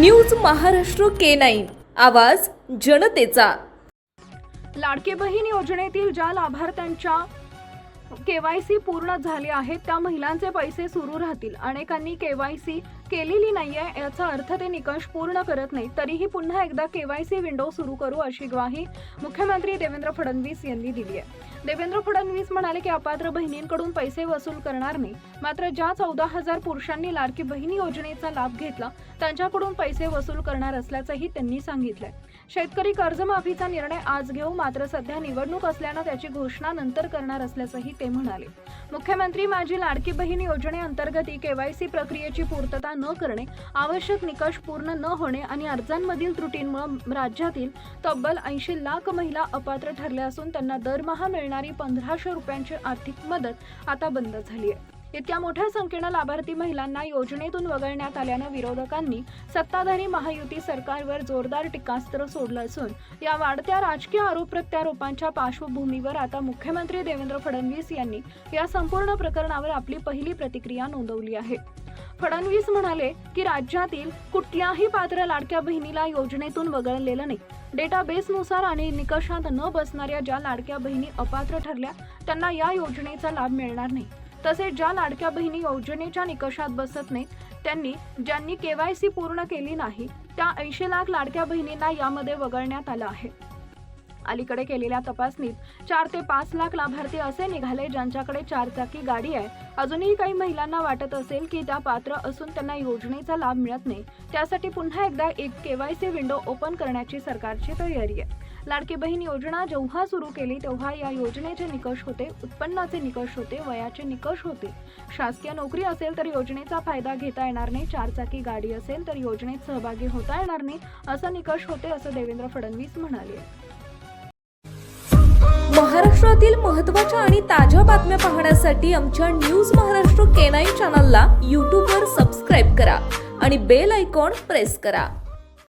News Maharashtra K9 आवाज जनतेचा। लाडकी बहीण योजनेतील ज्या लाभार्थ्यांच्या केवायसी पूर्ण झाली आहे त्या महिलांचे पैसे सुरू राहतील। अनेकांनी केवायसी केलेली नाहीये याचा अर्थ ते निकष पूर्ण करत नाही, तरीही पुन्हा एकदा केवायसी विंडो सुरू करू अशी ग्वाही मुख्यमंत्री देवेंद्र फडणवीस यांनी दिली आहे। देवेंद्र फडणवीस म्हणाले की अपात्र बहिणींकडून पैसे वसूल करणार नाही, मात्र ज्या 14,000 पुरुषांनी लाडकी बहीण योजनेचा लाभ घेतला त्यांच्याकडून पैसे वसूल करणार असल्याचंही त्यांनी सांगितलंय। शेतकरी कर्जमाफीचा निर्णय आज घेऊ, मात्र सध्या निवडणूक असल्याने त्याची घोषणा नंतर करणार असल्याचंही ते म्हणाले। मुख्यमंत्री माझी लाडकी बहीण योजनेअंतर्गत केवायसी प्रक्रियेची पूर्तता न करणे, आवश्यक निकष पूर्ण न होणे आणि अर्जांमधील त्रुटींमुळे राज्यातील तब्बल 80 लाख महिला अपात्र ठरल्या असून त्यांना दरमहा मिळणारी 1500 रुपयांची आर्थिक मदत आता बंद झाली आहे। इतक्या मोठ्या संख्येने लाभार्थी महिलांना योजनेतून वगळण्यात आल्याने विरोधकांनी सत्ताधारी महायुती सरकारवर जोरदार टीकास्त्र सोडलं असून या वाढत्या राजकीय आरोप प्रत्यारोपांच्या पार्श्वभूमीवर आता मुख्यमंत्री देवेंद्र फडणवीस यांनी या संपूर्ण प्रकरणावर आपली पहिली प्रतिक्रिया नोंदवली आहे। फडणवीस म्हणाले की राज्यातील कुठल्याही पात्र लाडक्या बहिणीला योजनेतून वगळलेलं नाही। डेटाबेसनुसार आणि निकषात न बसणाऱ्या ज्या लाडक्या बहिणी अपात्र ठरल्या त्यांना या योजनेचा लाभ मिळणार नाही। तसेच ज्या लाडक्या बहिणी योजनेच्या निकषात बसत नाहीत ज्यांनी केवायसी पूर्ण केली नाही त्या 80 लाख लाडक्या बहिणींना यामध्ये वगळण्यात आलं आहे। अलीकडे केलेल्या तपासणीत 4 ते 5 लाख लाभार्थी असे निघाले ज्यांच्याकडे 4 चाकी गाडी आहे। अजूनही काही महिलांना वाटत असेल की त्या पात्र असून त्यांना योजनेचा लाभ मिळत नाही, त्यासाठी पुन्हा एकदा एक केवायसी विंडो ओपन करण्याची सरकारची तयारी आहे। लाडकी बहीण योजना जेव्हा सुरू केली तेव्हा या योजनेचे निकष होते, उत्पन्नाचे निकष होते, वयाचे निकष होते। शासकीय नोकरी असेल तर योजनेचा फायदा घेता येणार नाही, 4 चाकी गाडी असेल तर योजनेत सहभागी होता येणार नाही असं निकष होते, असं देवेंद्र फडणवीस म्हणाले। महाराष्ट्रातील महत्त्वाच्या आणि ताज्या बातम्या पाहण्यासाठी आमच्या न्यूज महाराष्ट्र K9 चॅनलला YouTube वर सबस्क्राइब करा आणि बेल आयकॉन प्रेस करा।